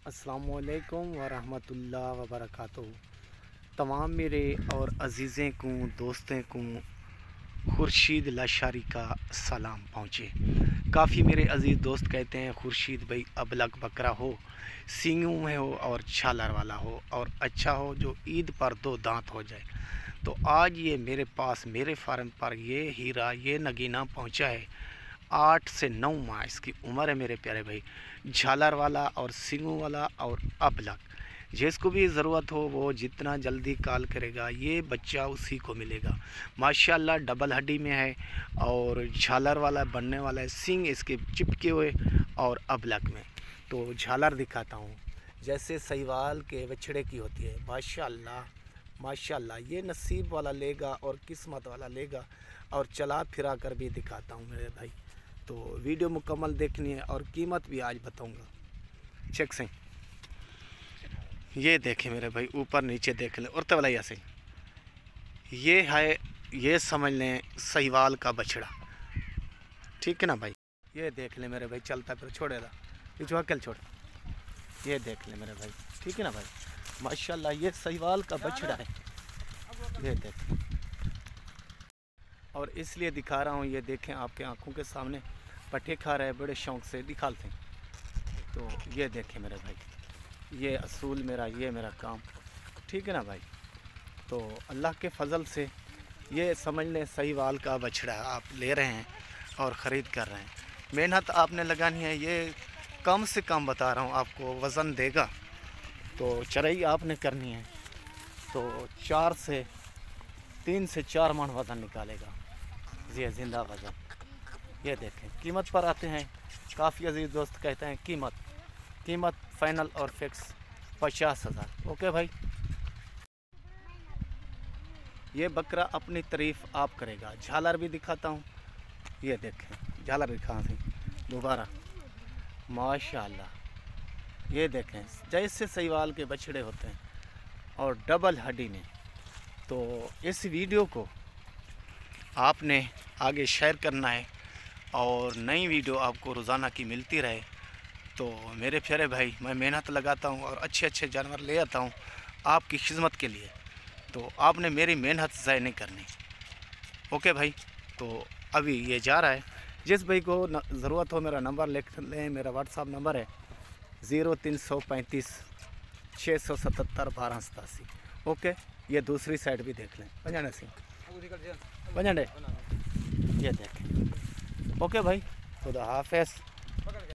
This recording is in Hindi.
अस्सलामुअलैकुम वरहमतुल्लाह वबरकातुहू। तमाम मेरे और अज़ीज़ें को दोस्तें को खुर्शीद लाशारी का सलाम पहुँचे। काफ़ी मेरे अज़ीज़ दोस्त कहते हैं खुर्शीद भाई अबलग बकरा हो, सींगों में हो और छालर वाला हो और अच्छा हो जो ईद पर दो दांत हो जाए। तो आज ये मेरे पास मेरे फार्म पर ये हीरा ये नगीना पहुँचा है। 8 से 9 माह इसकी उम्र है मेरे प्यारे भाई। झालर वाला और सींगों वाला और अबलग, जिसको भी ज़रूरत हो वो जितना जल्दी कॉल करेगा ये बच्चा उसी को मिलेगा। माशाल्लाह डबल हड्डी में है और झालर वाला बनने वाला है, सींग इसके चिपके हुए और अबलग में। तो झालर दिखाता हूँ जैसे सहीवाल के बछड़े की होती है। माशाल्लाह माशाल्लाह ये नसीब वाला लेगा और किस्मत वाला लेगा। और चला फिरा कर भी दिखाता हूँ मेरे भाई। तो वीडियो मुकम्मल देखनी है और कीमत भी आज बताऊँगा। चेक से ये देखें मेरे भाई, ऊपर नीचे देख लें और तवला ऐसे ये है, ये समझ लें सहीवाल का बछड़ा, ठीक है ना भाई। ये देख लें मेरे भाई, चलता फिर छोड़ेगा पीछे अकेल छोड़। ये देख लें मेरे भाई, ठीक है ना भाई। माशाल्लाह ये सहीवाल का बछड़ा है, ये देखें। और इसलिए दिखा रहा हूँ, ये देखें आपके आंखों के सामने पट्टे खा रहे हैं, बड़े शौक़ से निकालते हैं। तो ये देखें मेरे भाई, ये असूल मेरा, ये मेरा काम, ठीक है ना भाई। तो अल्लाह के फ़ज़ल से ये समझ लें सहीवाल का बछड़ा आप ले रहे हैं और ख़रीद कर रहे हैं। मेहनत आपने लगानी है, ये कम से कम बता रहा हूँ आपको, वज़न देगा तो चराई आपने करनी है तो 3 से 4 मन वज़न निकालेगा, ये ज़िंदा वज़न। ये देखें कीमत पर आते हैं। काफ़ी अजीज़ दोस्त कहते हैं कीमत फाइनल और फिक्स 50,000। ओके भाई। ये बकरा अपनी तारीफ़ आप करेगा। झालर भी दिखाता हूँ, ये देखें झालर दिखा सी दोबारा, माशाल्लाह। ये देखें जैसे सहीवाल के बछड़े होते हैं और डबल हड्डी में। तो इस वीडियो को आपने आगे शेयर करना है और नई वीडियो आपको रोज़ाना की मिलती रहे। तो मेरे प्यारे भाई, मैं मेहनत लगाता हूँ और अच्छे अच्छे जानवर ले आता हूँ आपकी खिदमत के लिए। तो आपने मेरी मेहनत ज़ाय नहीं करनी। ओके भाई। तो अभी ये जा रहा है, जिस भाई को ज़रूरत हो मेरा नंबर लिख लें। मेरा व्हाट्सअप नंबर है 0335 677 1287। ओके। ये दूसरी साइड भी देख लें, पंजाने से पंजाने, ये देखें। ओके भाई, खुदा हाफ़िज़।